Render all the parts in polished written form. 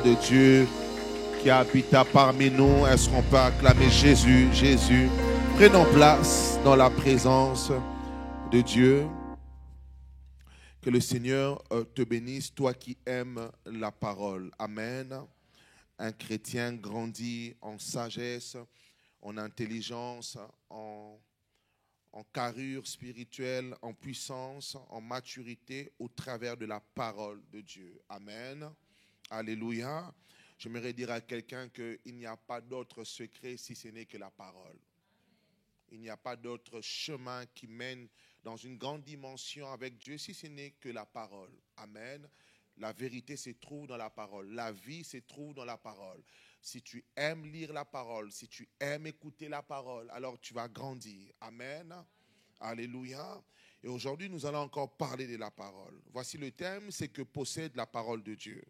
de Dieu qui habita parmi nous. Est-ce qu'on peut acclamer Jésus, Jésus? Prenons place dans la présence de Dieu. Que le Seigneur te bénisse, toi qui aimes la parole. Amen. Un chrétien grandit en sagesse, en intelligence, en carrure spirituelle, en puissance, en maturité au travers de la parole de Dieu. Amen. Alléluia. J'aimerais dire à quelqu'un qu'il n'y a pas d'autre secret si ce n'est que la parole. Il n'y a pas d'autre chemin qui mène dans une grande dimension avec Dieu si ce n'est que la parole. Amen. La vérité se trouve dans la parole. La vie se trouve dans la parole. Si tu aimes lire la parole, si tu aimes écouter la parole, alors tu vas grandir. Amen. Alléluia. Et aujourd'hui, nous allons encore parler de la parole. Voici le thème, c'est que possède la parole de Dieu.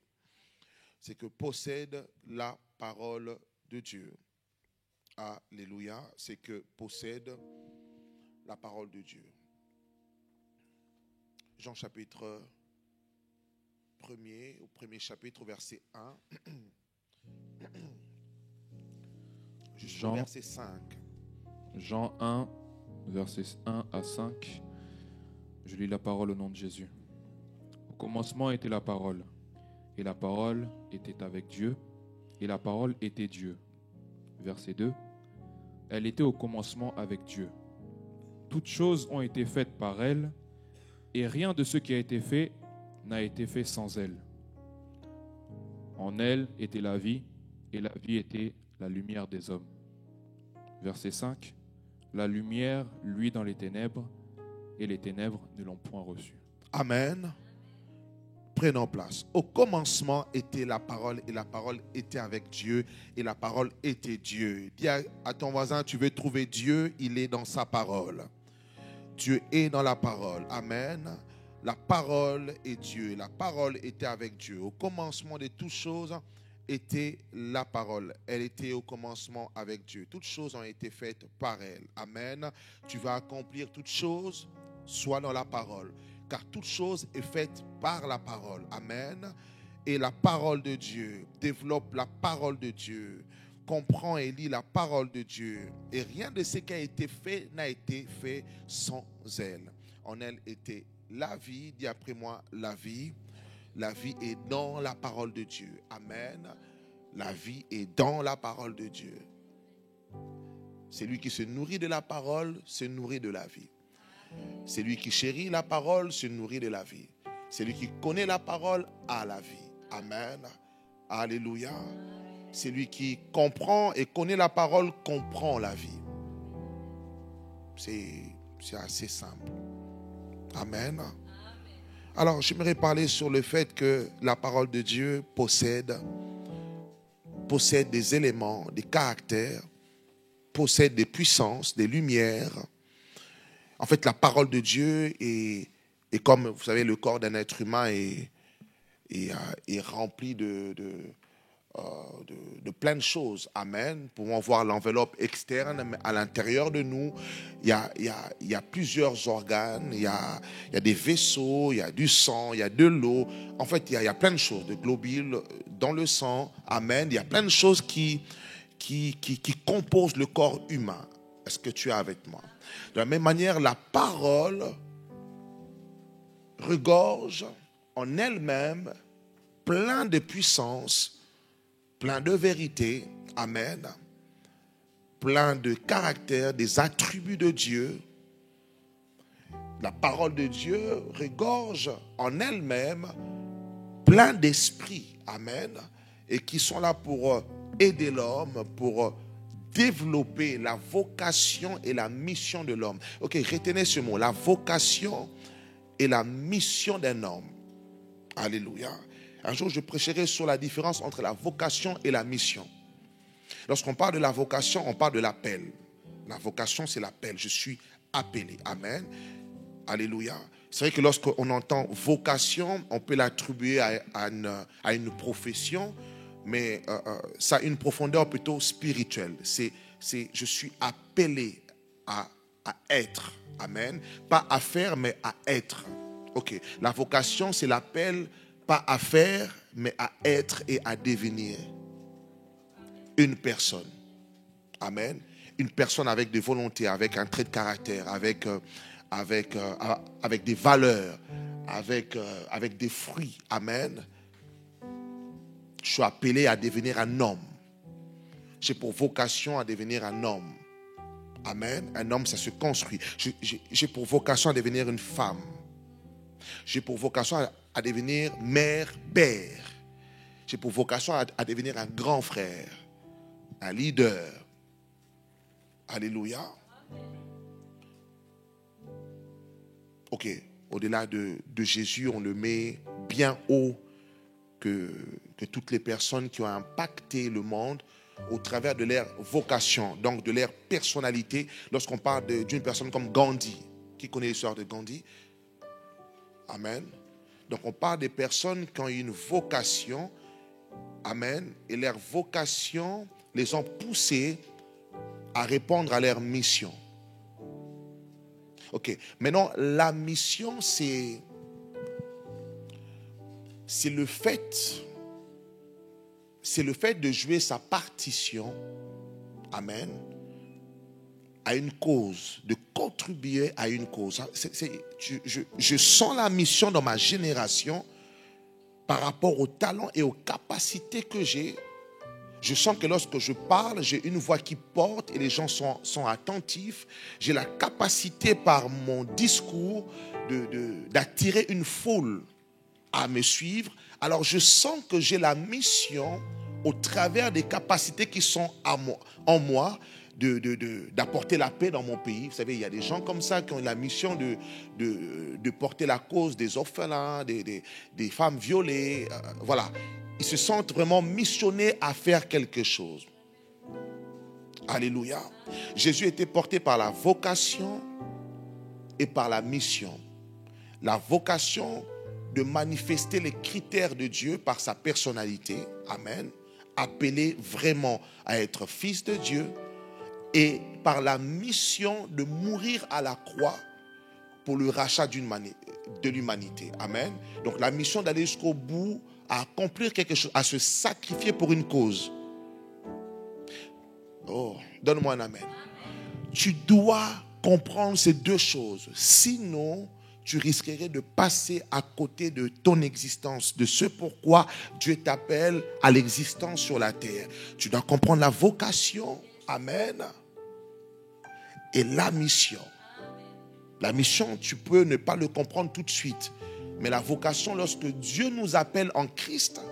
C'est que possède la parole de Dieu. Alléluia. C'est que possède la parole de Dieu. Jean chapitre 1er, au premier chapitre, verset 1. Jusqu'au verset 5. Jean 1, versets 1 à 5. Je lis la parole au nom de Jésus. Au commencement était la parole, et la parole était avec Dieu, et la parole était Dieu. Verset 2. Elle était au commencement avec Dieu. Toutes choses ont été faites par elle, et rien de ce qui a été fait n'a été fait sans elle. En elle était la vie, et la vie était la lumière des hommes. Verset 5. La lumière luit dans les ténèbres, et les ténèbres ne l'ont point reçue. Amen. Prenons place. Au commencement était la parole, et la parole était avec Dieu, et la parole était Dieu. Dis à ton voisin, tu veux trouver Dieu, il est dans sa parole. Dieu est dans la parole. Amen. La parole est Dieu. La parole était avec Dieu. Au commencement de toutes choses était la parole. Elle était au commencement avec Dieu. Toutes choses ont été faites par elle. Amen. Tu vas accomplir toutes choses, sois dans la parole. Car toute chose est faite par la parole. Amen. Et la parole de Dieu, développe la parole de Dieu, comprend et lit la parole de Dieu. Et rien de ce qui a été fait n'a été fait sans elle. En elle était la vie. Dis après moi, la vie. La vie est dans la parole de Dieu. Amen. La vie est dans la parole de Dieu. Celui qui se nourrit de la parole se nourrit de la vie. Celui qui chérit la parole se nourrit de la vie. Celui qui connaît la parole a la vie. Amen. Alléluia. Celui qui comprend et connaît la parole comprend la vie. C'est assez simple. Amen. Alors, j'aimerais parler sur le fait que la parole de Dieu possède des éléments, des caractères, possède des puissances, des lumières. En fait, la parole de Dieu est comme, vous savez, le corps d'un être humain est rempli de plein de choses. Amen. Nous pouvons voir l'enveloppe externe, mais à l'intérieur de nous, il y a plusieurs organes, il y a des vaisseaux, il y a du sang, il y a de l'eau. En fait, il y a plein de choses, de globules dans le sang. Amen. Il y a plein de choses qui composent le corps humain. Est-ce que tu es avec moi? De la même manière, la parole regorge en elle-même plein de puissance, plein de vérité, amen, plein de caractère, des attributs de Dieu. La parole de Dieu regorge en elle-même plein d'esprits, amen, et qui sont là pour aider l'homme, pour développer la vocation et la mission de l'homme. Ok, retenez ce mot, la vocation et la mission d'un homme. Alléluia. Un jour, je prêcherai sur la différence entre la vocation et la mission. Lorsqu'on parle de la vocation, on parle de l'appel. La vocation, c'est l'appel. Je suis appelé. Amen. Alléluia. C'est vrai que lorsqu'on entend vocation, on peut l'attribuer à une profession, mais ça a une profondeur plutôt spirituelle. C'est je suis appelé à être. Amen. Pas à faire, mais à être. Ok. La vocation, c'est l'appel Pas à faire, mais à être et à devenir une personne. Amen. Une personne avec des volontés, avec un trait de caractère, avec des valeurs, avec des fruits. Amen. Je suis appelé à devenir un homme. J'ai pour vocation à devenir un homme. Amen. Un homme, ça se construit. J'ai pour vocation à devenir une femme. J'ai pour vocation à devenir mère, père. J'ai pour vocation à devenir un grand frère, un leader. Alléluia. Ok, au-delà de Jésus, on le met bien haut que toutes les personnes qui ont impacté le monde au travers de leur vocation, donc de leur personnalité. Lorsqu'on parle d'une personne comme Gandhi, qui connaît l'histoire de Gandhi? Amen. Donc on parle des personnes qui ont une vocation, amen, et leur vocation les ont poussés à répondre à leur mission. Ok, maintenant la mission c'est le fait de jouer sa partition, amen, à une cause, de contribuer à une cause. Je sens la mission dans ma génération par rapport aux talents et aux capacités que j'ai. Je sens que lorsque je parle, j'ai une voix qui porte et les gens sont attentifs. J'ai la capacité par mon discours d'attirer une foule à me suivre. Alors je sens que j'ai la mission au travers des capacités qui sont en moi d'apporter la paix dans mon pays. Vous savez, il y a des gens comme ça qui ont la mission de porter la cause des orphelins, des femmes violées. Voilà. Ils se sentent vraiment missionnés à faire quelque chose. Alléluia. Jésus était porté par la vocation et par la mission. La vocation de manifester les critères de Dieu par sa personnalité. Amen. Appelé vraiment à être fils de Dieu. Et par la mission de mourir à la croix pour le rachat de l'humanité. Amen. Donc la mission d'aller jusqu'au bout, à accomplir quelque chose, à se sacrifier pour une cause. Oh, donne-moi un amen. Tu dois comprendre ces deux choses. Sinon, tu risquerais de passer à côté de ton existence, de ce pourquoi Dieu t'appelle à l'existence sur la terre. Tu dois comprendre la vocation. Amen. Et la mission. La mission, tu peux ne pas le comprendre tout de suite. Mais la vocation, lorsque Dieu nous appelle en Christ,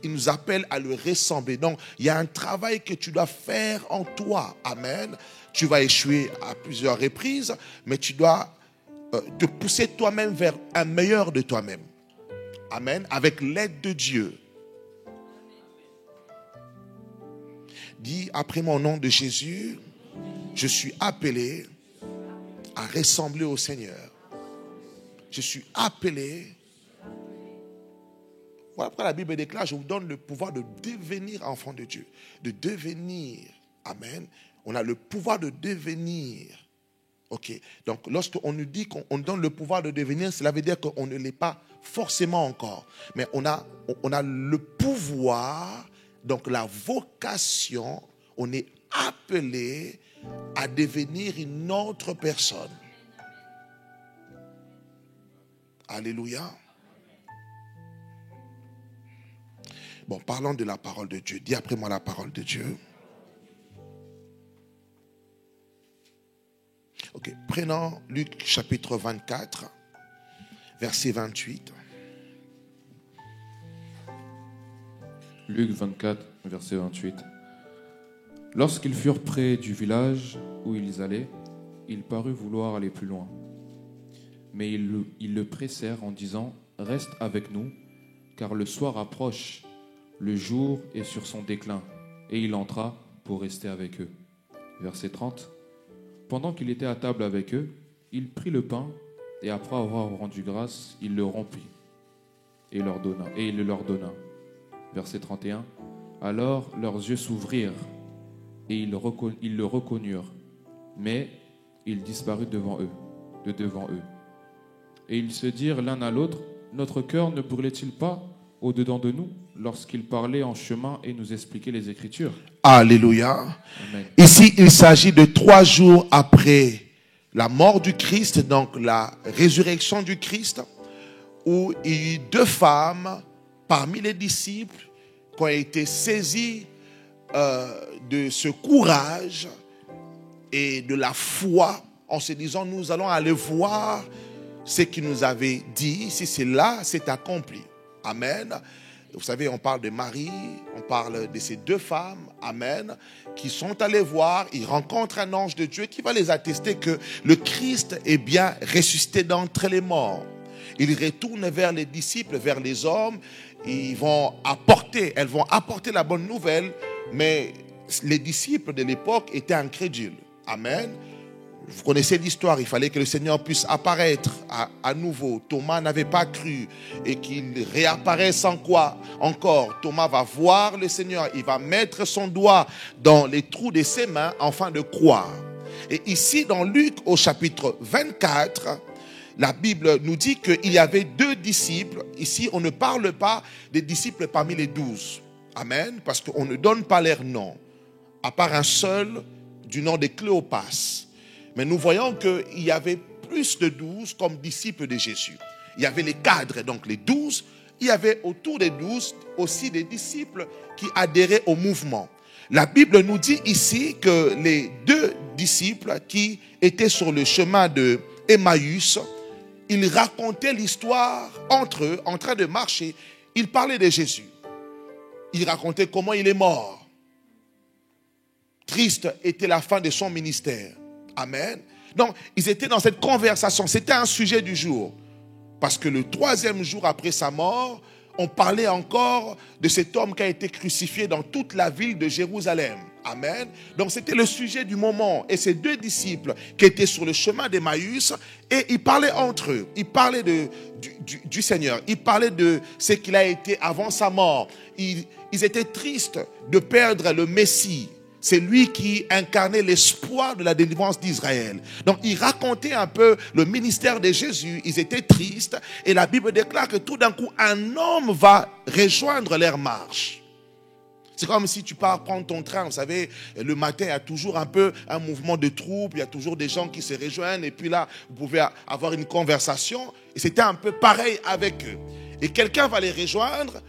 il nous appelle à le ressembler. Donc, il y a un travail que tu dois faire en toi. Amen. Tu vas échouer à plusieurs reprises, mais tu dois te pousser toi-même vers un meilleur de toi-même. Amen. Avec l'aide de Dieu. Dis après mon nom de Jésus, je suis appelé à ressembler au Seigneur. Je suis appelé. Voilà pourquoi la Bible déclare, je vous donne le pouvoir de devenir enfant de Dieu. De devenir. Amen. On a le pouvoir de devenir. Ok. Donc, lorsqu'on nous dit qu'on donne le pouvoir de devenir, cela veut dire qu'on ne l'est pas forcément encore. Mais on a le pouvoir, donc la vocation, on est appelé à devenir une autre personne. Alléluia. Bon, parlons de la parole de Dieu. Dis après moi la parole de Dieu. Ok, prenons Luc chapitre 24, verset 28. Luc 24, verset 28. Lorsqu'ils furent près du village où ils allaient, il parut vouloir aller plus loin. Mais ils le pressèrent en disant « Reste avec nous, car le soir approche, le jour est sur son déclin. » Et il entra pour rester avec eux. Verset 30. Pendant qu'il était à table avec eux, il prit le pain, et après avoir rendu grâce, il le rompit, et il le leur donna. Verset 31. Alors leurs yeux s'ouvrirent, et ils le reconnurent, mais il disparut de devant eux. Et ils se dirent l'un à l'autre, notre cœur ne brûlait-il pas au-dedans de nous lorsqu'il parlait en chemin et nous expliquait les Écritures. Alléluia. Amen. Ici, il s'agit de 3 jours après la mort du Christ, donc la résurrection du Christ, où il y a eu 2 femmes parmi les disciples qui ont été saisies de ce courage et de la foi en se disant, nous allons aller voir ce qu'il nous avait dit, si c'est là, c'est accompli. Amen. Vous savez, on parle de Marie, on parle de ces 2 femmes, amen, qui sont allées voir, ils rencontrent un ange de Dieu qui va les attester que le Christ est bien ressuscité d'entre les morts. Ils retournent vers les disciples, vers les hommes, elles vont apporter la bonne nouvelle, mais les disciples de l'époque étaient incrédules. Amen. Vous connaissez l'histoire, il fallait que le Seigneur puisse apparaître à nouveau. Thomas n'avait pas cru et qu'il réapparaisse en quoi encore. Thomas va voir le Seigneur, il va mettre son doigt dans les trous de ses mains afin de croire. Et ici dans Luc au chapitre 24, la Bible nous dit qu'il y avait 2 disciples. Ici on ne parle pas des disciples parmi les 12. Amen, parce qu'on ne donne pas leur nom, à part un seul du nom de Cléopas. Mais nous voyons qu'il y avait plus de 12 comme disciples de Jésus. Il y avait les cadres, donc les 12. Il y avait autour des 12 aussi des disciples qui adhéraient au mouvement. La Bible nous dit ici que les 2 disciples qui étaient sur le chemin de Emmaüs, ils racontaient l'histoire entre eux, en train de marcher. Ils parlaient de Jésus. Ils racontaient comment il est mort. Triste était la fin de son ministère. Amen. Donc, ils étaient dans cette conversation. C'était un sujet du jour. Parce que le 3e jour après sa mort, on parlait encore de cet homme qui a été crucifié dans toute la ville de Jérusalem. Amen. Donc, c'était le sujet du moment. Et ces 2 disciples qui étaient sur le chemin d'Emmaüs, et ils parlaient entre eux. Ils parlaient du Seigneur. Ils parlaient de ce qu'il a été avant sa mort. Ils étaient tristes de perdre le Messie. C'est lui qui incarnait l'espoir de la délivrance d'Israël. Donc, il racontait un peu le ministère de Jésus. Ils étaient tristes. Et la Bible déclare que tout d'un coup, un homme va rejoindre leur marche. C'est comme si tu pars prendre ton train. Vous savez, le matin, il y a toujours un peu un mouvement de troupe. Il y a toujours des gens qui se rejoignent. Et puis là, vous pouvez avoir une conversation. Et c'était un peu pareil avec eux. Et quelqu'un va les rejoindre.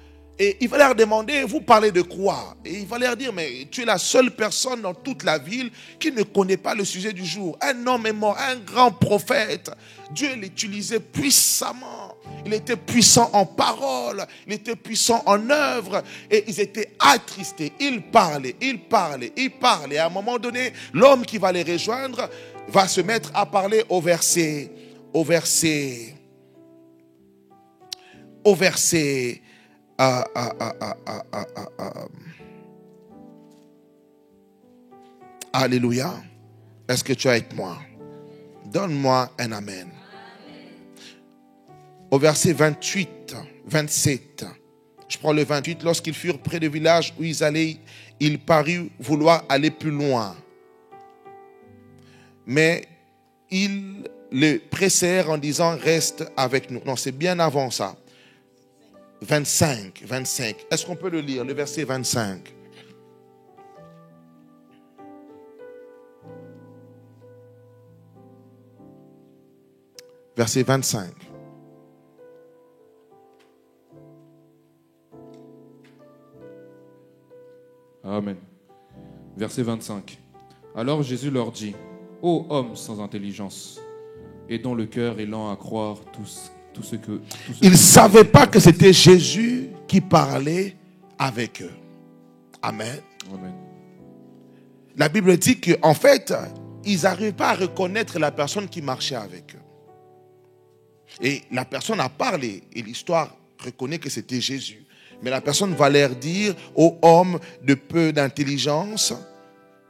Et il va leur demander, vous parlez de quoi? Et il va leur dire, mais tu es la seule personne dans toute la ville qui ne connaît pas le sujet du jour. Un homme est mort, un grand prophète. Dieu l'utilisait puissamment. Il était puissant en parole, il était puissant en œuvre. Et ils étaient attristés. Ils parlaient. Et à un moment donné, l'homme qui va les rejoindre va se mettre à parler au verset. Alléluia. Est-ce que tu es avec moi? Donne-moi un amen. Au verset 28, 27. Je prends le 28. Lorsqu'ils furent près du village où ils allaient, il parut vouloir aller plus loin. Mais ils le pressèrent en disant, reste avec nous. Non, c'est bien avant ça. 25. Est-ce qu'on peut le lire, le verset 25? Verset 25. Amen. Verset 25. Alors Jésus leur dit, ô hommes sans intelligence, et dont le cœur est lent à croire tout ce que... Ils ne savaient pas que c'était Jésus qui parlait avec eux. Amen. Amen. La Bible dit qu'en fait, ils n'arrivaient pas à reconnaître la personne qui marchait avec eux. Et la personne a parlé, et l'histoire reconnaît que c'était Jésus. Mais la personne va leur dire, ô hommes de peu d'intelligence,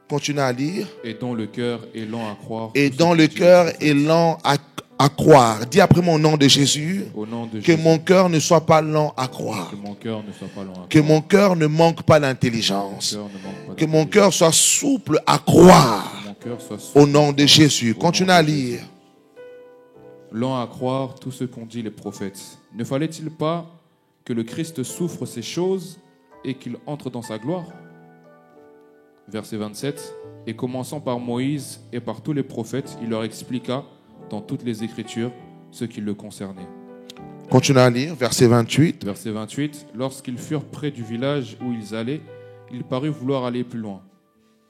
continuez à lire. Et dont le cœur est lent à croire. Et dont le cœur est lent à croire. Dis après mon nom de Jésus, au nom de que Jésus, mon cœur ne soit pas lent à croire. que mon cœur ne soit pas lent à croire. Que mon cœur ne manque pas d'intelligence. Mon cœur ne manque pas Que mon cœur soit souple à croire. Que mon cœur soit souple Au nom de Jésus. Continue à lire. Lent à croire tout ce qu'ont dit les prophètes. Ne fallait-il pas que le Christ souffre ces choses et qu'il entre dans sa gloire? Verset 27. Et commençant par Moïse et par tous les prophètes, il leur expliqua dans toutes les Écritures ce qui le concernait. Continue à lire, verset 28. Verset 28. Lorsqu'ils furent près du village où ils allaient, il parut vouloir aller plus loin.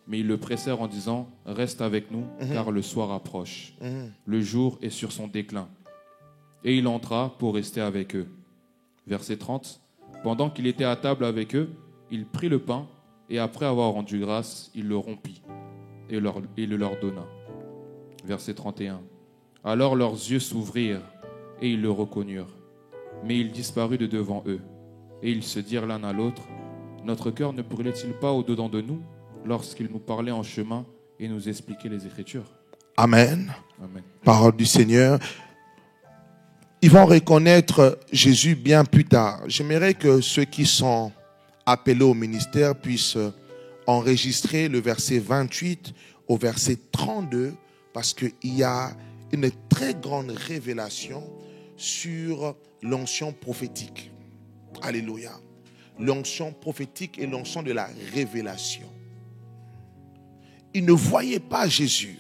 Mais ils le pressèrent en disant, reste avec nous, car le soir approche. Le jour est sur son déclin. Et il entra pour rester avec eux. Verset 30. Pendant qu'il était à table avec eux, il prit le pain, et après avoir rendu grâce, il le rompit, et le leur donna. Verset 31. Alors leurs yeux s'ouvrirent, et ils le reconnurent. Mais il disparut de devant eux. Et ils se dirent l'un à l'autre, notre cœur ne brûlait-il pas au-dedans de nous, lorsqu'il nous parlait en chemin et nous expliquait les Écritures? Amen. Amen. Parole du Seigneur. Ils vont reconnaître Jésus bien plus tard. J'aimerais que ceux qui sont appelés au ministère puissent enregistrer le verset 28 au verset 32 parce qu'il y a une très grande révélation sur l'onction prophétique. Alléluia. L'onction prophétique et l'onction de la révélation. Ils ne voyaient pas Jésus.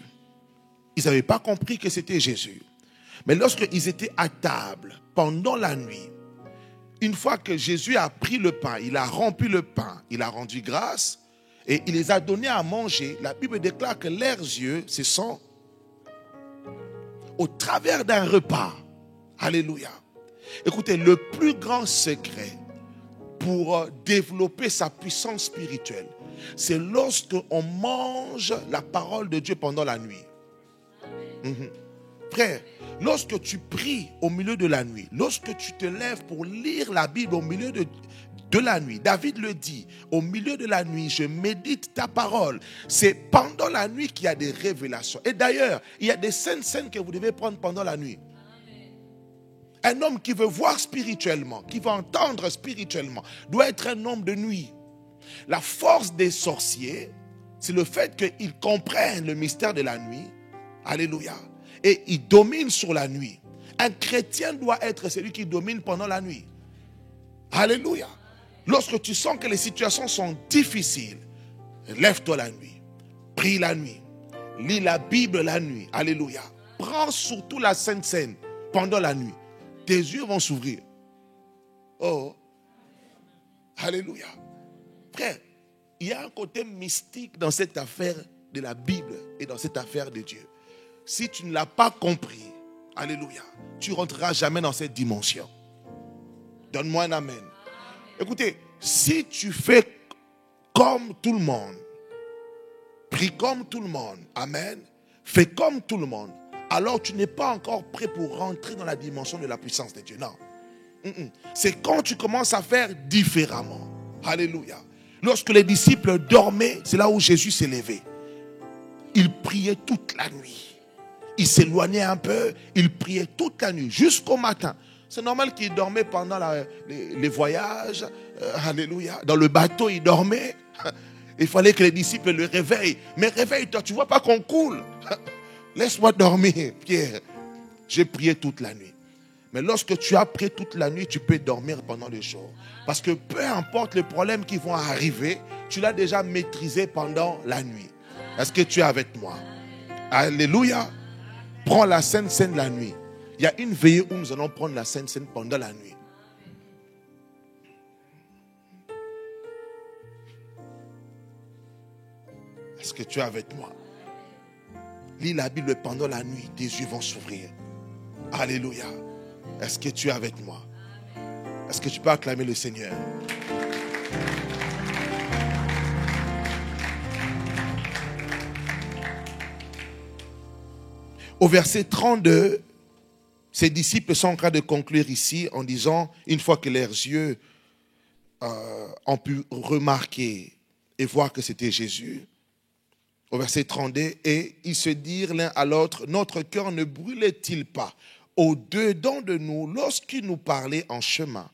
Ils n'avaient pas compris que c'était Jésus. Mais lorsqu'ils étaient à table pendant la nuit, une fois que Jésus a pris le pain, il a rompu le pain, il a rendu grâce et il les a donnés à manger, la Bible déclare que leurs yeux se sont au travers d'un repas. Alléluia. Écoutez, le plus grand secret pour développer sa puissance spirituelle, c'est lorsque on mange la parole de Dieu pendant la nuit. Frère, lorsque tu pries au milieu de la nuit, lorsque tu te lèves pour lire la Bible au milieu de la nuit, David le dit, au milieu de la nuit, je médite ta parole. C'est pendant la nuit qu'il y a des révélations. Et d'ailleurs, il y a des scènes que vous devez prendre pendant la nuit. Un homme qui veut voir spirituellement, qui veut entendre spirituellement, doit être un homme de nuit. La force des sorciers, c'est le fait qu'ils comprennent le mystère de la nuit. Alléluia. Et ils dominent sur la nuit. Un chrétien doit être celui qui domine pendant la nuit. Alléluia. Lorsque tu sens que les situations sont difficiles, lève-toi la nuit. Prie la nuit. Lis la Bible la nuit. Alléluia. Prends surtout la Sainte Seine pendant la nuit. Tes yeux vont s'ouvrir. Oh. Alléluia. Frère, il y a un côté mystique dans cette affaire de la Bible et dans cette affaire de Dieu. Si tu ne l'as pas compris, alléluia, tu ne rentreras jamais dans cette dimension. Donne-moi un amen. Écoutez, si tu fais comme tout le monde, prie comme tout le monde, amen, fais comme tout le monde, alors tu n'es pas encore prêt pour rentrer dans la dimension de la puissance de Dieu. Non. C'est quand tu commences à faire différemment. Alléluia. Lorsque les disciples dormaient, c'est là où Jésus s'est levé. Il priait toute la nuit. Il s'éloignait un peu, il priait toute la nuit, jusqu'au matin. C'est normal qu'il dormait pendant les voyages. Alléluia. Dans le bateau, il dormait. Il fallait que les disciples le réveillent. Mais réveille-toi, tu ne vois pas qu'on coule. Laisse-moi dormir, Pierre. J'ai prié toute la nuit. Mais lorsque tu as prié toute la nuit, tu peux dormir pendant le jour. Parce que peu importe les problèmes qui vont arriver, tu l'as déjà maîtrisé pendant la nuit. Est-ce que tu es avec moi? Alléluia. Prends la Sainte Seine la nuit. Il y a une veillée où nous allons prendre la Sainte Seine pendant la nuit. Est-ce que tu es avec moi? Lis la Bible pendant la nuit, tes yeux vont s'ouvrir. Alléluia. Est-ce que tu es avec moi? Est-ce que tu peux acclamer le Seigneur? Au verset 32, ses disciples sont en train de conclure ici en disant, une fois que leurs yeux ont pu remarquer et voir que c'était Jésus, au verset 32, et ils se dirent l'un à l'autre, notre cœur ne brûlait-il pas au-dedans de nous lorsqu'il nous parlait en chemin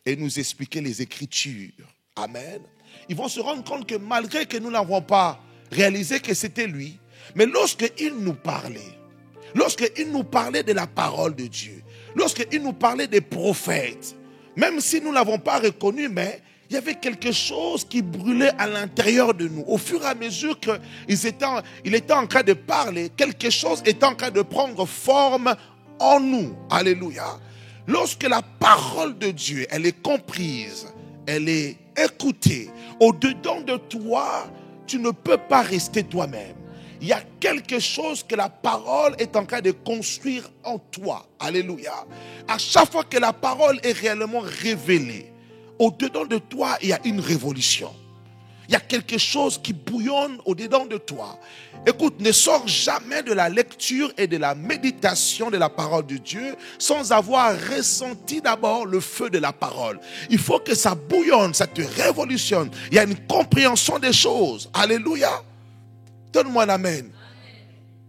et nous expliquait les Écritures? Amen. Ils vont se rendre compte que malgré que nous n'avons pas réalisé que c'était lui, mais lorsqu'il nous parlait de la parole de Dieu, lorsqu'il nous parlait des prophètes, Même si nous ne l'avons pas reconnu, mais il y avait quelque chose qui brûlait à l'intérieur de nous. Au fur et à mesure qu'il était en train de parler, quelque chose était en train de prendre forme en nous. Alléluia. Lorsque la parole de Dieu, elle est comprise, elle est écoutée, au-dedans de toi, tu ne peux pas rester toi-même. Il y a quelque chose que la parole est en train de construire en toi. Alléluia. À chaque fois que la parole est réellement révélée, au-dedans de toi, il y a une révolution. Il y a quelque chose qui bouillonne au-dedans de toi. Écoute, ne sors jamais de la lecture et de la méditation de la parole de Dieu sans avoir ressenti d'abord le feu de la parole. Il faut que ça bouillonne, ça te révolutionne. Il y a une compréhension des choses. Alléluia. Donne-moi l'amen.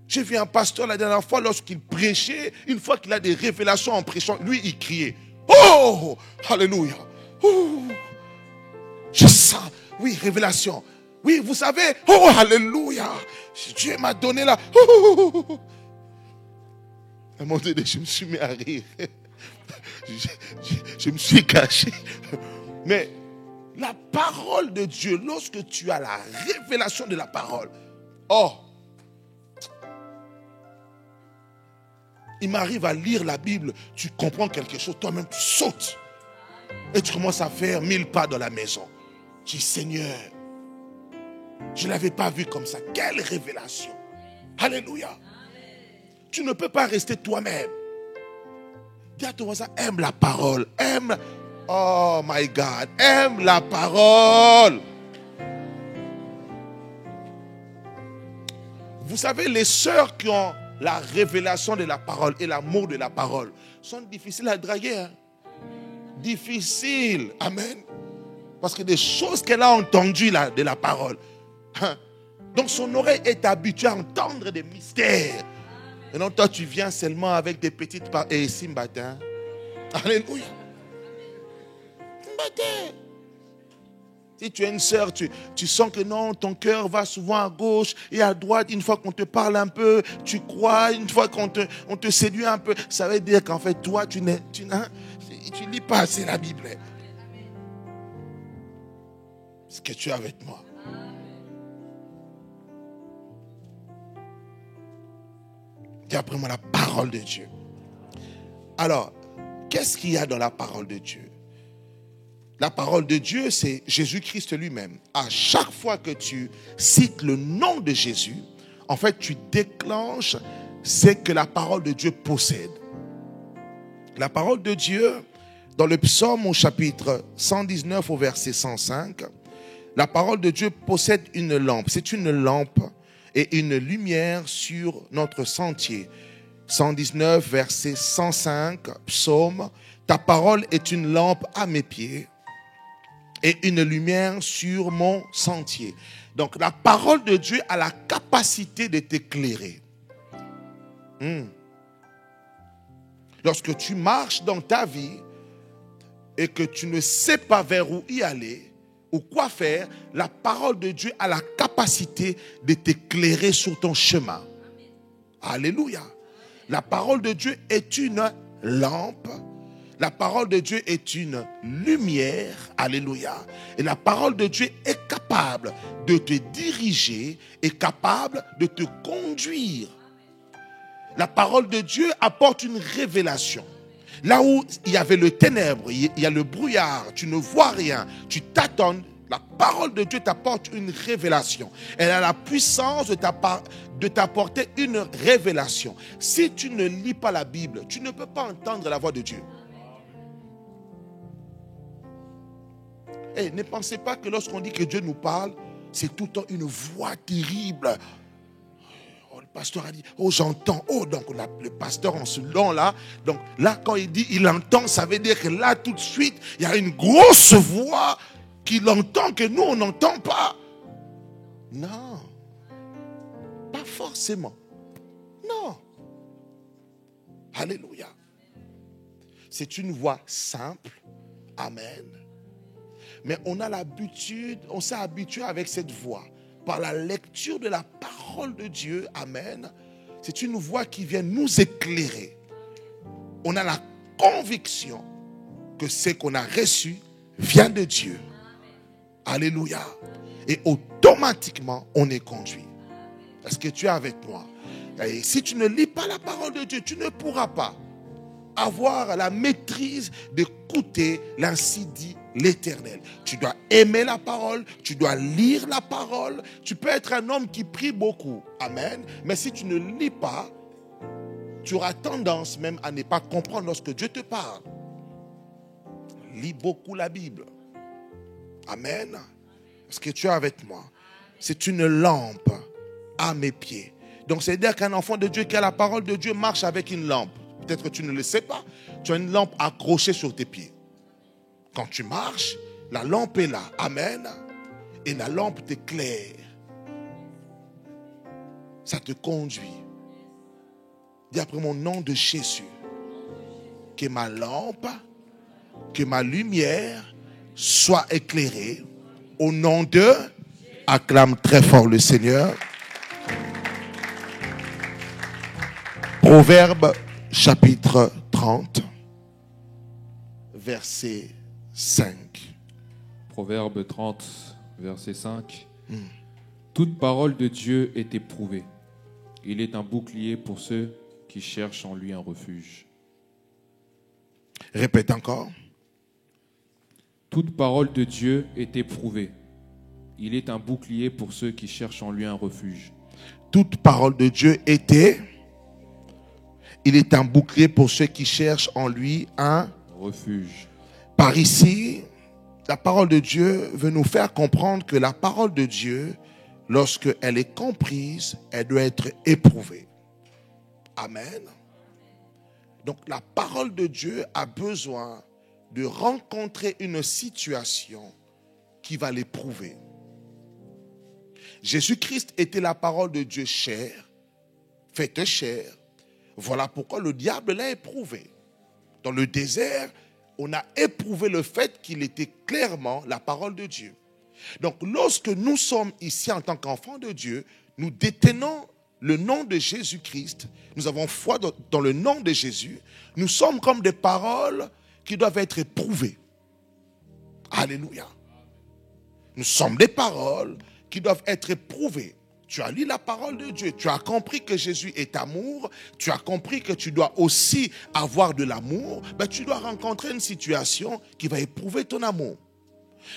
J'ai vu un pasteur la dernière fois lorsqu'il prêchait, une fois qu'il a des révélations en prêchant, lui il criait. Oh, alléluia. Oh, je sens, oui, révélation. Oui, vous savez, oh, alléluia. Dieu m'a donné la... Oh. À un moment donné, je me suis mis à rire. Je me suis caché. Mais la parole de Dieu, lorsque tu as la révélation de la parole, oh, il m'arrive à lire la Bible, tu comprends quelque chose, toi-même tu sautes. Et tu commences à faire 1000 pas dans la maison. Tu dis, Seigneur, je ne l'avais pas vu comme ça. Quelle révélation. Alléluia. Tu ne peux pas rester toi-même. Dis à ton voisin, aime la parole. Aime, oh my God, aime la parole. Vous savez, les sœurs qui ont la révélation de la parole et l'amour de la parole sont difficiles à draguer. Hein? Difficiles. Amen. Parce que des choses qu'elle a entendues là, de la parole. Hein? Donc son oreille est habituée à entendre des mystères. Et non, toi tu viens seulement avec des petites paroles. Et ici, matin. Alléluia. Matin. Si tu es une sœur, tu sens que non, ton cœur va souvent à gauche et à droite. Une fois qu'on te parle un peu, tu crois. Une fois qu'on te séduit un peu, ça veut dire qu'en fait, toi, tu lis pas assez la Bible. Ce que tu es avec moi. Dis après moi la parole de Dieu. Alors, qu'est-ce qu'il y a dans la parole de Dieu? La parole de Dieu, c'est Jésus-Christ lui-même. À chaque fois que tu cites le nom de Jésus, en fait, tu déclenches ce que la parole de Dieu possède. La parole de Dieu, dans le psaume au chapitre 119 au verset 105, la parole de Dieu possède une lampe. C'est une lampe et une lumière sur notre sentier. 119 verset 105, psaume. Ta parole est une lampe à mes pieds et une lumière sur mon sentier. Donc la parole de Dieu a la capacité de t'éclairer. Lorsque tu marches dans ta vie et que tu ne sais pas vers où y aller ou quoi faire, la parole de Dieu a la capacité de t'éclairer sur ton chemin. Alléluia. La parole de Dieu est une lampe. La parole de Dieu est une lumière. Alléluia. Et la parole de Dieu est capable de te diriger, est capable de te conduire. La parole de Dieu apporte une révélation. Là où il y avait le ténèbre, il y a le brouillard, tu ne vois rien, tu t'attends. La parole de Dieu t'apporte une révélation. Elle a la puissance de t'apporter une révélation. Si tu ne lis pas la Bible, tu ne peux pas entendre la voix de Dieu. Et ne pensez pas que lorsqu'on dit que Dieu nous parle, c'est tout le temps une voix terrible. Oh, le pasteur a dit, oh j'entends. Oh, donc le pasteur en ce don-là. Donc là, quand il dit il entend, ça veut dire que là, tout de suite, il y a une grosse voix qu'il entend que nous, on n'entend pas. Non. Pas forcément. Non. Alléluia. C'est une voix simple. Amen. Mais on a l'habitude, on s'est habitué avec cette voix. Par la lecture de la parole de Dieu, amen. C'est une voix qui vient nous éclairer. On a la conviction que ce qu'on a reçu vient de Dieu. Alléluia. Et automatiquement, on est conduit. Est-ce que tu es avec moi? Et si tu ne lis pas la parole de Dieu, tu ne pourras pas avoir la maîtrise d'écouter l'ainsi dit l'Éternel. Tu dois aimer la parole, tu dois lire la parole. Tu peux être un homme qui prie beaucoup. Amen. Mais si tu ne lis pas, tu auras tendance même à ne pas comprendre lorsque Dieu te parle. Lis beaucoup la Bible. Amen. Est-ce que tu es avec moi? C'est une lampe à mes pieds. Donc c'est-à-dire qu'un enfant de Dieu qui a la parole de Dieu marche avec une lampe. Peut-être que tu ne le sais pas. Tu as une lampe accrochée sur tes pieds. Quand tu marches, la lampe est là. Amen. Et la lampe t'éclaire. Ça te conduit. Dis après mon nom de Jésus. Que ma lampe, que ma lumière soit éclairée. Au nom de... Acclame très fort le Seigneur. Proverbe chapitre 30, verset 5. Proverbe 30, verset 5. Toute parole de Dieu est éprouvée. Il est un bouclier pour ceux qui cherchent en lui un refuge. Répète encore. Toute parole de Dieu est éprouvée. Il est un bouclier pour ceux qui cherchent en lui un refuge. Toute parole de Dieu était... Il est un bouclier pour ceux qui cherchent en lui un refuge. Par ici, la parole de Dieu veut nous faire comprendre que la parole de Dieu, lorsqu'elle est comprise, elle doit être éprouvée. Amen. Donc la parole de Dieu a besoin de rencontrer une situation qui va l'éprouver. Jésus-Christ était la parole de Dieu chère, faite chair. Voilà pourquoi le diable l'a éprouvé. Dans le désert, on a éprouvé le fait qu'il était clairement la parole de Dieu. Donc lorsque nous sommes ici en tant qu'enfants de Dieu, nous détenons le nom de Jésus-Christ, nous avons foi dans le nom de Jésus, nous sommes comme des paroles qui doivent être éprouvées. Alléluia. Nous sommes des paroles qui doivent être éprouvées. Tu as lu la parole de Dieu, tu as compris que Jésus est amour, tu as compris que tu dois aussi avoir de l'amour, mais tu dois rencontrer une situation qui va éprouver ton amour.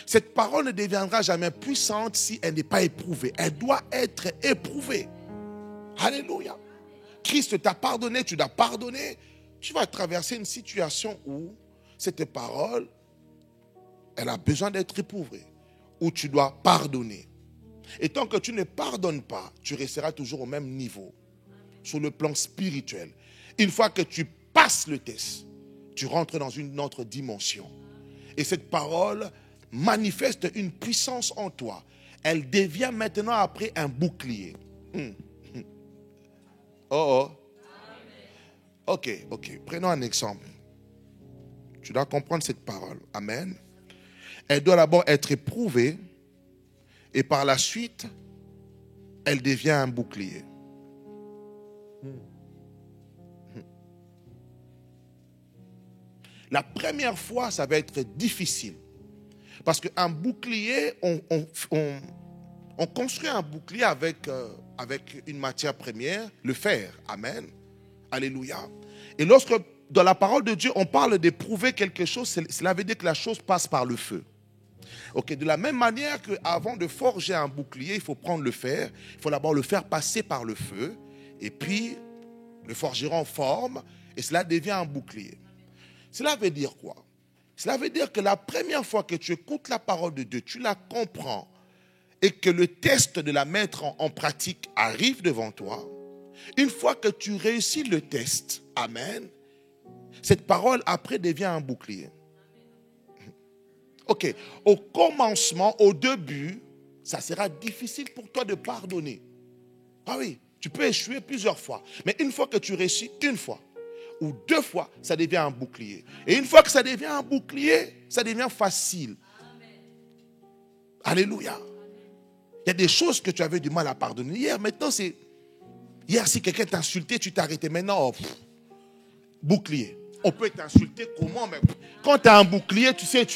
Cette parole ne deviendra jamais puissante si elle n'est pas éprouvée. Elle doit être éprouvée. Alléluia. Christ t'a pardonné, tu dois pardonner. Tu vas traverser une situation où cette parole, elle a besoin d'être éprouvée. Où tu dois pardonner. Et tant que tu ne pardonnes pas, tu resteras toujours au même niveau. Sur le plan spirituel. Une fois que tu passes le test, tu rentres dans une autre dimension. Et cette parole manifeste une puissance en toi. Elle devient maintenant après un bouclier. Oh. Ok. Prenons un exemple. Tu dois comprendre cette parole. Amen. Elle doit d'abord être éprouvée. Et par la suite, elle devient un bouclier. La première fois, ça va être difficile. Parce qu'un bouclier, on construit un bouclier avec une matière première, le fer. Amen. Alléluia. Et lorsque, dans la parole de Dieu, on parle d'éprouver quelque chose, cela veut dire que la chose passe par le feu. Ok, de la même manière qu'avant de forger un bouclier, il faut prendre le fer, il faut d'abord le faire passer par le feu, et puis le forgeron forme, et cela devient un bouclier. Cela veut dire quoi? Cela veut dire que la première fois que tu écoutes la parole de Dieu, tu la comprends, et que le test de la mettre en pratique arrive devant toi, une fois que tu réussis le test, amen, cette parole après devient un bouclier. Ok, au commencement, au début, ça sera difficile pour toi de pardonner. Ah oui, tu peux échouer plusieurs fois. Mais une fois que tu réussis une fois ou deux fois, ça devient un bouclier. Et une fois que ça devient un bouclier, ça devient facile. Alléluia. Il y a des choses que tu avais du mal à pardonner. Maintenant, c'est... Hier, si quelqu'un t'a insulté, tu t'es arrêté. Maintenant, bouclier. On peut t'insulter comment, mais quand tu as un bouclier, tu sais,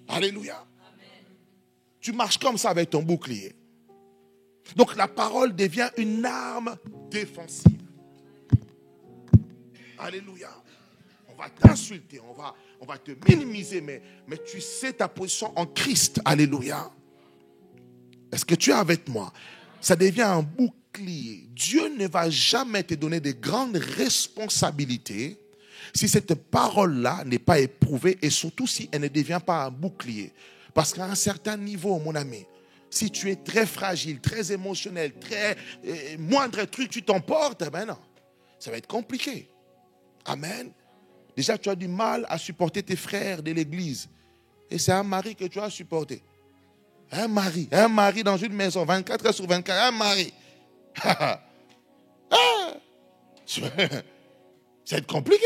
Alléluia. Tu marches comme ça avec ton bouclier. Donc la parole devient une arme défensive. Alléluia. On va t'insulter, on va te minimiser, mais tu sais ta position en Christ. Alléluia. Est-ce que tu es avec moi? Ça devient un bouclier. Dieu ne va jamais te donner de grandes responsabilités si cette parole-là n'est pas éprouvée et surtout si elle ne devient pas un bouclier. Parce qu'à un certain niveau, mon ami, si tu es très fragile, très émotionnel, très moindre truc, tu t'emportes, ben non, ça va être compliqué. Amen. Déjà, tu as du mal à supporter tes frères de l'église. Et c'est un mari que tu as supporté. Un mari dans une maison, 24 heures sur 24, un mari. Ça va être compliqué.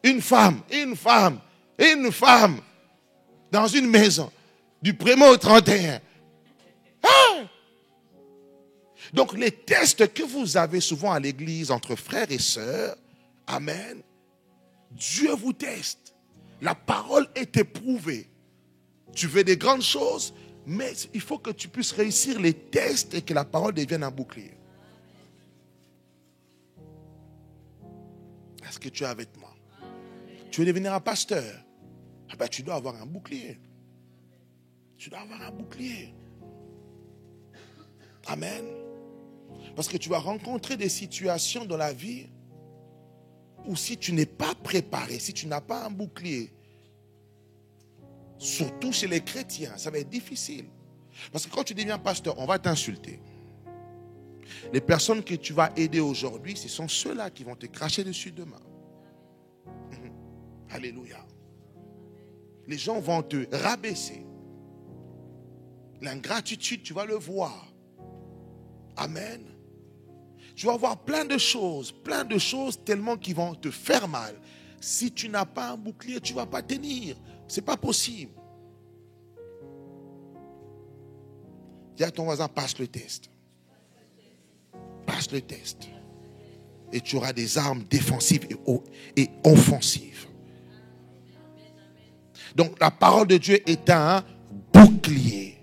Une femme dans une maison, du 1er au 31. Donc les tests que vous avez souvent à l'église entre frères et sœurs, amen, Dieu vous teste. La parole est éprouvée. Tu veux des grandes choses, mais il faut que tu puisses réussir les tests et que la parole devienne un bouclier. Est-ce que tu es avec moi? Tu veux devenir un pasteur? Ah ben, tu dois avoir un bouclier. Tu dois avoir un bouclier. Amen. Parce que tu vas rencontrer des situations dans la vie où si tu n'es pas préparé, si tu n'as pas un bouclier, surtout chez les chrétiens, ça va être difficile. Parce que quand tu deviens pasteur, on va t'insulter. Les personnes que tu vas aider aujourd'hui, ce sont ceux-là qui vont te cracher dessus demain. Alléluia. Les gens vont te rabaisser. L'ingratitude, tu vas le voir. Amen. Tu vas voir plein de choses tellement qui vont te faire mal. Si tu n'as pas un bouclier, tu ne vas pas tenir. Ce n'est pas possible. Dis à ton voisin, passe le test. Passe le test. Et tu auras des armes défensives et offensives. Donc la parole de Dieu est un bouclier.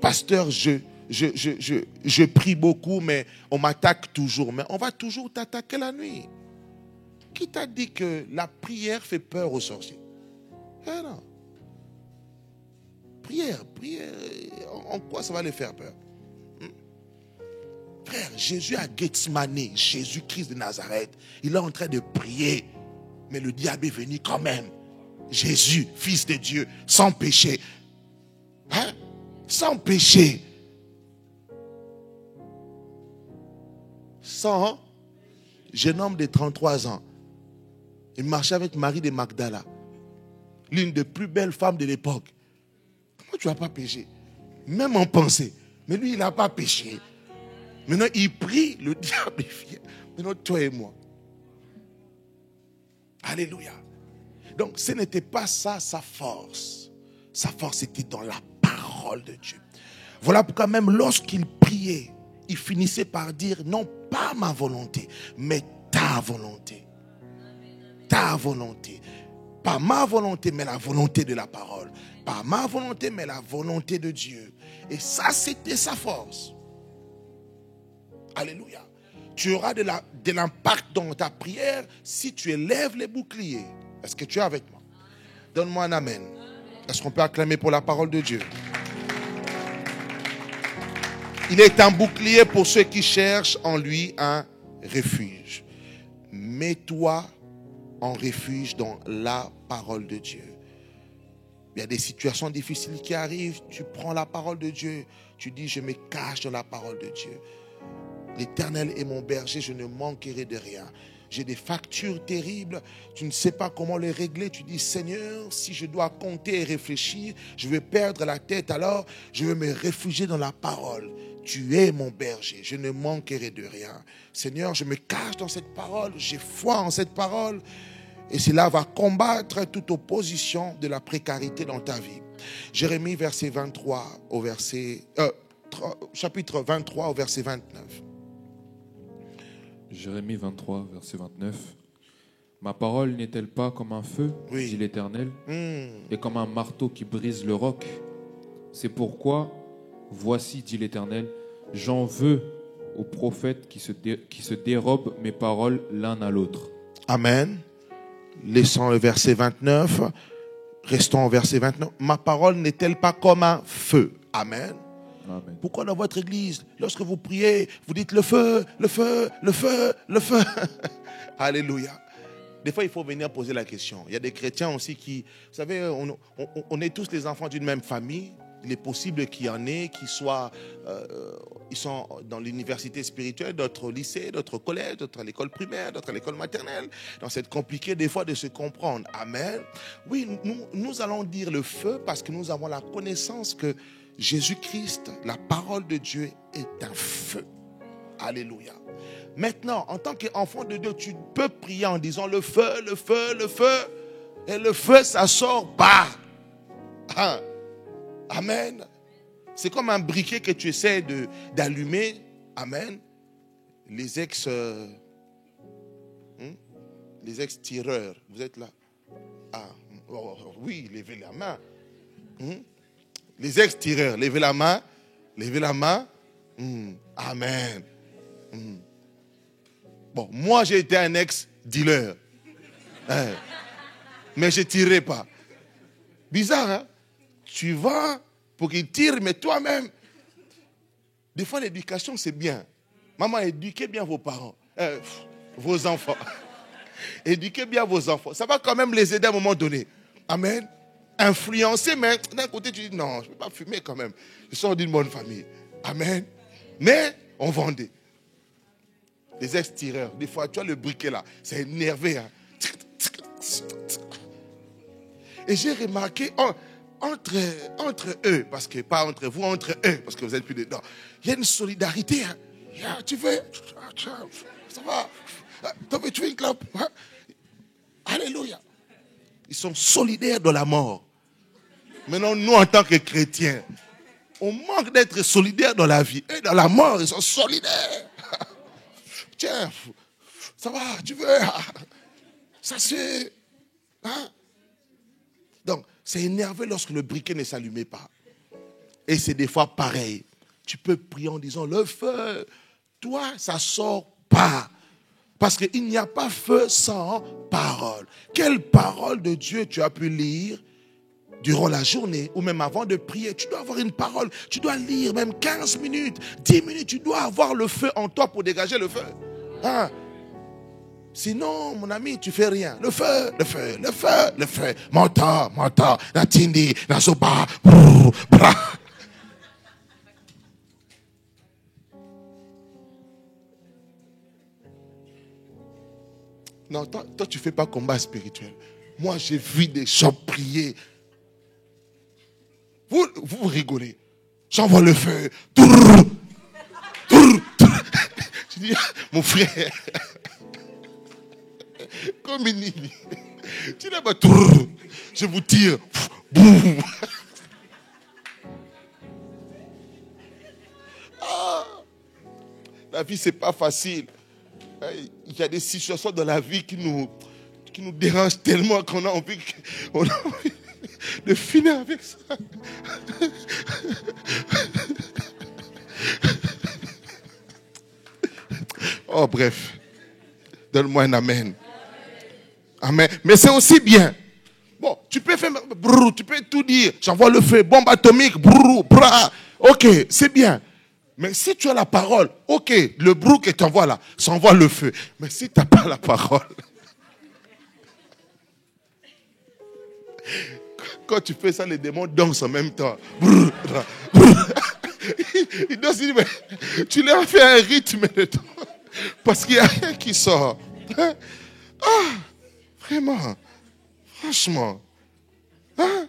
Pasteur, je prie beaucoup, mais on m'attaque toujours. Mais on va toujours t'attaquer la nuit. Qui t'a dit que la prière fait peur aux sorciers? Eh non. Prière, en quoi ça va les faire peur? Frère, Jésus à Gethsemane, Jésus-Christ de Nazareth, il est en train de prier. Mais le diable est venu quand même. Jésus, fils de Dieu, sans péché. Hein? Sans péché. Sans jeune homme de 33 ans. Il marchait avec Marie de Magdala, l'une des plus belles femmes de l'époque. Comment tu n'as pas péché? Même en pensée. Mais lui, il n'a pas péché. Maintenant, il prie, le diable est fier. Maintenant, toi et moi. Alléluia. Donc, ce n'était pas ça sa force. Sa force était dans la parole de Dieu. Voilà pourquoi même lorsqu'il priait, il finissait par dire, non pas ma volonté, mais ta volonté. Ta volonté. Pas ma volonté, mais la volonté de la parole. Pas ma volonté, mais la volonté de Dieu. Et ça, c'était sa force. Alléluia. Tu auras de l'impact dans ta prière si tu élèves les boucliers. Est-ce que tu es avec moi? Donne-moi un amen. Est-ce qu'on peut acclamer pour la parole de Dieu? Il est un bouclier pour ceux qui cherchent en lui un refuge. Mets-toi en refuge dans la parole de Dieu. Il y a des situations difficiles qui arrivent. Tu prends la parole de Dieu. Tu dis, je me cache dans la parole de Dieu. L'Éternel est mon berger, je ne manquerai de rien. J'ai des factures terribles, tu ne sais pas comment les régler. Tu dis, Seigneur, si je dois compter et réfléchir, je vais perdre la tête, alors je vais me réfugier dans la parole. Tu es mon berger, je ne manquerai de rien. Seigneur, je me cache dans cette parole, j'ai foi en cette parole. Et cela va combattre toute opposition de la précarité dans ta vie. Jérémie, verset 23 au chapitre 23 au verset 29. Jérémie 23, verset 29. Ma parole n'est-elle pas comme un feu, Oui. dit l'Éternel, et comme un marteau qui brise le roc? C'est pourquoi, voici, dit l'Éternel, j'en veux aux prophètes qui se dérobent mes paroles l'un à l'autre. Amen. Laissons le verset 29. Restons au verset 29. Ma parole n'est-elle pas comme un feu? Amen. Amen. Pourquoi dans votre église, lorsque vous priez, vous dites le feu, le feu, le feu, le feu? Alléluia. Des fois, il faut venir poser la question. Il y a des chrétiens aussi qui, vous savez, on est tous les enfants d'une même famille. Il est possible qu'il y en ait qui soient, ils sont dans l'université spirituelle, d'autres au lycée, d'autres au collège, d'autres à l'école primaire, d'autres à l'école maternelle. Donc c'est compliqué des fois de se comprendre. Amen. Oui, nous allons dire le feu parce que nous avons la connaissance que Jésus-Christ, la parole de Dieu, est un feu. Alléluia. Maintenant, en tant qu'enfant de Dieu, tu peux prier en disant le feu, le feu, le feu. Et le feu, ça sort pas. Hein? Amen. C'est comme un briquet que tu essaies d'allumer. Amen. Les ex-tireurs, vous êtes là? Ah, oui, levez la main. Les ex-tireurs, levez la main. Levez la main. Amen. Bon, moi j'ai été un ex-dealer. Mais je ne tirais pas. Bizarre, hein? Tu vas pour qu'il tire, mais toi-même. Des fois, l'éducation, c'est bien. Maman, éduquez bien vos parents, vos enfants. Éduquez bien vos enfants. Ça va quand même les aider à un moment donné. Amen. Influencer, mais d'un côté, tu dis non, je ne peux pas fumer quand même. Je sors d'une bonne famille. Amen. Mais on vendait. Les ex-tireurs, des fois, tu as le briquet là, c'est énervé. Hein. Et j'ai remarqué, entre eux, parce que pas entre vous, entre eux, parce que vous êtes plus dedans, il y a une solidarité. Hein. Tu veux, ça va, tu veux une clope? Hein? Alléluia. Ils sont solidaires de la mort. Maintenant, nous, en tant que chrétiens, on manque d'être solidaires dans la vie. Et dans la mort, ils sont solidaires. Tiens, ça va, tu veux? Ça c'est... Hein? Donc, c'est énervé lorsque le briquet ne s'allumait pas. Et c'est des fois pareil. Tu peux prier en disant, le feu, toi, ça ne sort pas. Parce qu'il n'y a pas feu sans parole. Quelle parole de Dieu tu as pu lire durant la journée ou même avant de prier? Tu dois avoir une parole. Tu dois lire même 15 minutes, 10 minutes. Tu dois avoir le feu en toi pour dégager le feu. Hein? Sinon, mon ami, tu fais rien. Le feu, le feu, le feu, le feu. Manta, natindi, nasoba, bra. Non, toi, tu ne fais pas combat spirituel. Moi, j'ai vu des gens prier. Vous rigolez. J'envoie le feu. Je dis, mon frère, comme une île. Tu n'as pas je vous tire. La vie, c'est pas facile. Il y a des situations dans la vie qui nous dérangent tellement qu'on a envie de finir avec ça. Oh, bref. Donne-moi un amen. Amen. Mais c'est aussi bien. Bon, tu peux faire, tu peux tout dire. J'envoie le feu, bombe atomique, ok, c'est bien. Mais si tu as la parole, ok, le brou que tu envoies là, ça envoie le feu. Mais si tu n'as pas la parole, quand tu fais ça, les démons dansent en même temps. Ils dansent, ils disent, mais tu leur fais un rythme de temps. Parce qu'il n'y a rien qui sort. Ah, vraiment, franchement. Hein?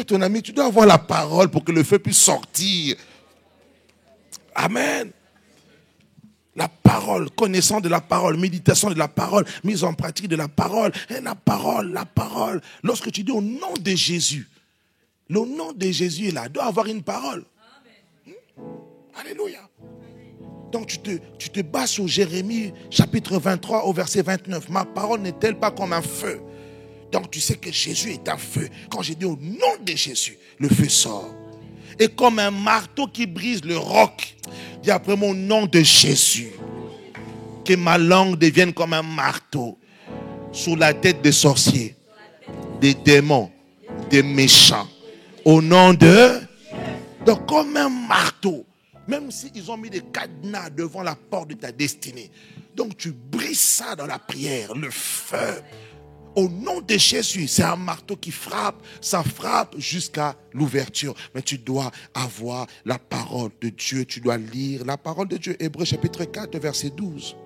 Ton ami, tu dois avoir la parole pour que le feu puisse sortir. Amen. La parole, connaissance de la parole, méditation de la parole, mise en pratique de la parole. Et la parole. Lorsque tu dis au nom de Jésus, le nom de Jésus est là, doit avoir une parole. Alléluia. Donc tu te bases sur Jérémie chapitre 23 au verset 29. Ma parole n'est-elle pas comme un feu? Donc tu sais que Jésus est un feu. Quand j'ai dit au nom de Jésus, le feu sort. Et comme un marteau qui brise le roc, dis après mon nom de Jésus, que ma langue devienne comme un marteau sur la tête des sorciers, des démons, des méchants. Au nom de... Donc comme un marteau, même s'ils ont mis des cadenas devant la porte de ta destinée. Donc tu brises ça dans la prière, le feu. Au nom de Jésus, c'est un marteau qui frappe, ça frappe jusqu'à l'ouverture. Mais tu dois avoir la parole de Dieu, tu dois lire la parole de Dieu. Hébreux chapitre 4, verset 12.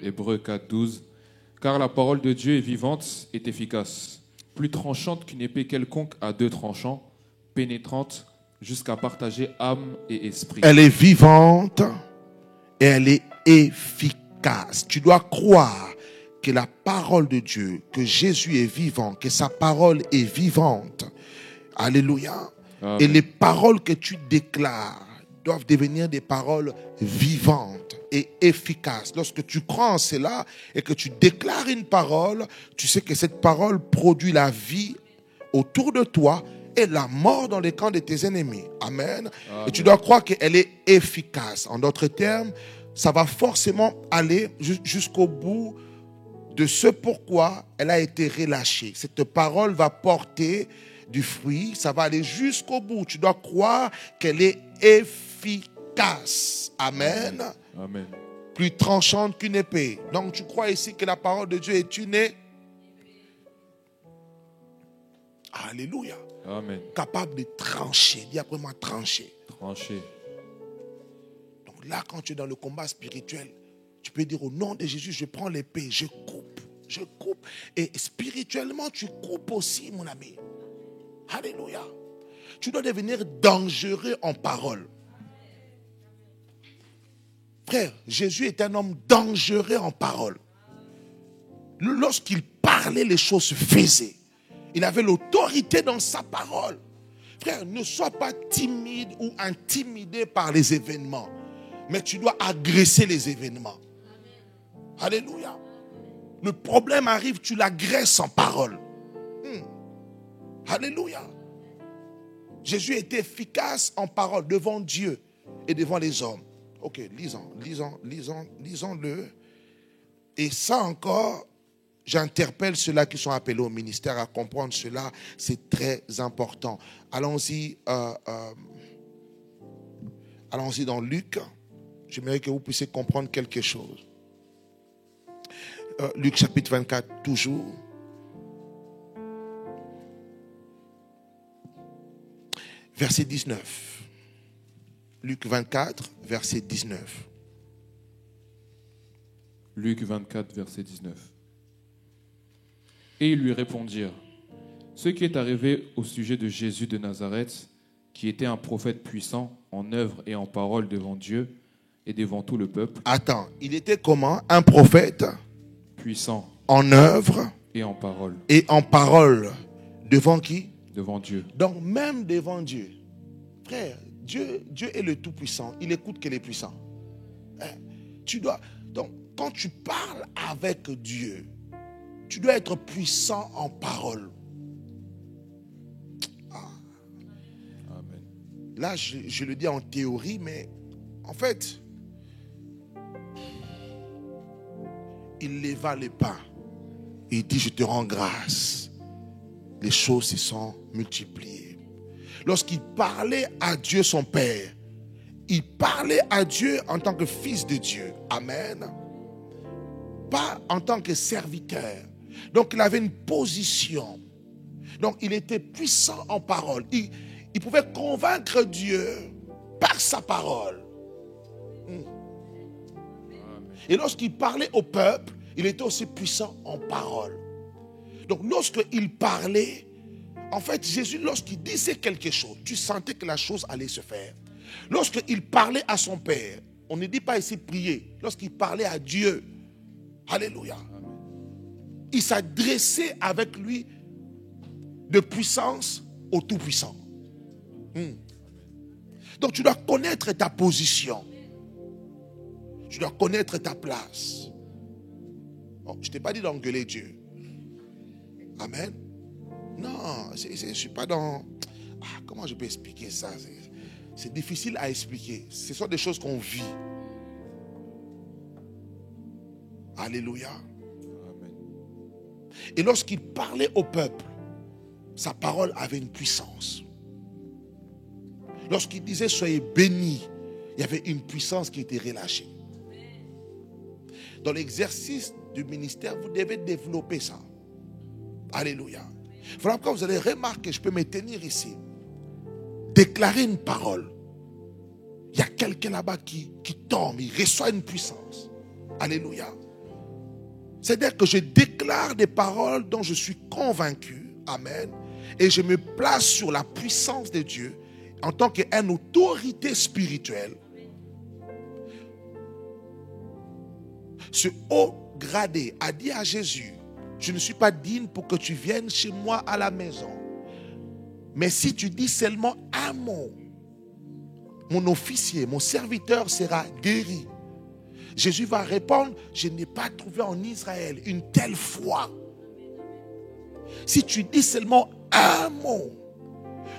Hébreux 4, 12. Car la parole de Dieu est vivante et efficace, plus tranchante qu'une épée quelconque à deux tranchants, pénétrante jusqu'à partager âme et esprit. Elle est vivante et elle est efficace. Tu dois croire que la parole de Dieu, que Jésus est vivant, que sa parole est vivante. Alléluia. Amen. Et les paroles que tu déclares doivent devenir des paroles vivantes et efficaces. Lorsque tu crois en cela et que tu déclares une parole, tu sais que cette parole produit la vie autour de toi et la mort dans les camps de tes ennemis. Amen. Amen. Et tu dois croire qu'elle est efficace. En d'autres termes, ça va forcément aller jusqu'au bout de ce pourquoi elle a été relâchée. Cette parole va porter du fruit, ça va aller jusqu'au bout. Tu dois croire qu'elle est efficace. Amen. Amen. Plus tranchante qu'une épée. Donc tu crois ici que la parole de Dieu est une épée. Alléluia. Amen. Capable de trancher. Dis après moi, trancher. Tranché. Donc là, quand tu es dans le combat spirituel, tu peux dire au nom de Jésus, je prends l'épée, je coupe. Je coupe. Et spirituellement, tu coupes aussi, mon ami. Alléluia. Tu dois devenir dangereux en parole. Frère, Jésus est un homme dangereux en parole. Lorsqu'il parlait, les choses se faisaient. Il avait l'autorité dans sa parole. Frère, ne sois pas timide ou intimidé par les événements. Mais tu dois agresser les événements. Alléluia. Le problème arrive, tu l'agresses en parole. Alléluia. Jésus était efficace en parole devant Dieu et devant les hommes. Ok, lisons-le. Et ça encore, j'interpelle ceux-là qui sont appelés au ministère à comprendre cela. C'est très important. Allons-y dans Luc. J'aimerais que vous puissiez comprendre quelque chose. Luc chapitre 24, toujours. Verset 19. Luc 24, verset 19. Luc 24, verset 19. Et ils lui répondirent: ce qui est arrivé au sujet de Jésus de Nazareth, qui était un prophète puissant en œuvre et en parole devant Dieu et devant tout le peuple. Attends, il était comment? Un prophète Puissant en œuvre et en parole. Et en parole. Devant qui? Devant Dieu. Donc même devant Dieu. Frère, Dieu est le Tout-Puissant. Il écoute que les puissants. Donc quand tu parles avec Dieu, tu dois être puissant en parole. Amen. Là, je le dis en théorie, mais en fait, il leva les pains. Il dit, je te rends grâce. Les choses se sont multipliées. Lorsqu'il parlait à Dieu son Père, il parlait à Dieu en tant que fils de Dieu. Amen. Pas en tant que serviteur. Donc il avait une position. Donc il était puissant en parole. Il pouvait convaincre Dieu par sa parole. Et lorsqu'il parlait au peuple, il était aussi puissant en parole. Donc lorsqu'il parlait, en fait Jésus, lorsqu'il disait quelque chose, tu sentais que la chose allait se faire. Lorsqu'il parlait à son Père, on ne dit pas ici prier, lorsqu'il parlait à Dieu, alléluia, il s'adressait avec lui de puissance au Tout-Puissant. Donc tu dois connaître ta position. Tu dois connaître ta place. Bon, je ne t'ai pas dit d'engueuler Dieu. Amen. Non, je ne suis pas dans... comment je peux expliquer ça? C'est difficile à expliquer. Ce sont des choses qu'on vit. Alléluia. Amen. Et lorsqu'il parlait au peuple, sa parole avait une puissance. Lorsqu'il disait soyez bénis, il y avait une puissance qui était relâchée. Dans l'exercice du ministère, vous devez développer ça. Alléluia. Voilà pourquoi vous allez remarquer, je peux me tenir ici, déclarer une parole. Il y a quelqu'un là-bas qui tombe, il reçoit une puissance. Alléluia. C'est-à-dire que je déclare des paroles dont je suis convaincu. Amen. Et je me place sur la puissance de Dieu en tant qu'une autorité spirituelle. Ce haut gradé a dit à Jésus, je ne suis pas digne pour que tu viennes chez moi à la maison. Mais si tu dis seulement un mot, mon officier, mon serviteur sera guéri. Jésus va répondre, je n'ai pas trouvé en Israël une telle foi. Si tu dis seulement un mot.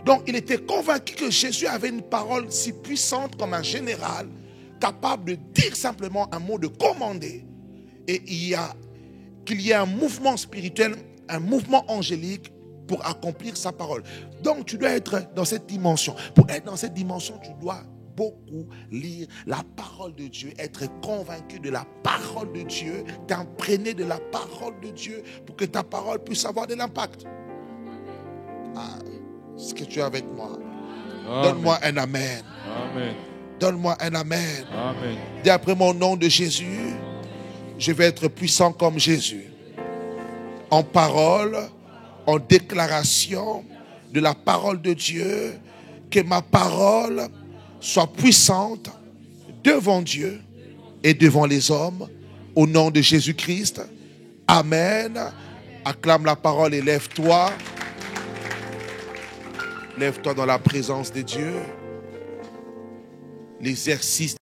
Donc il était convaincu que Jésus avait une parole si puissante comme un général, capable de dire simplement un mot, de commander. Et qu'il y ait un mouvement spirituel, un mouvement angélique pour accomplir sa parole. Donc tu dois être dans cette dimension. Pour être dans cette dimension, tu dois beaucoup lire la parole de Dieu, être convaincu de la parole de Dieu, t'imprégner de la parole de Dieu pour que ta parole puisse avoir de l'impact. Est-ce que tu es avec moi? Amen. Donne-moi un amen. Amen. Donne-moi un amen. Amen. Dis après mon nom de Jésus, je vais être puissant comme Jésus. En parole, en déclaration de la parole de Dieu, que ma parole soit puissante devant Dieu et devant les hommes, au nom de Jésus-Christ. Amen. Acclame la parole et lève-toi. Lève-toi dans la présence de Dieu. L'exercice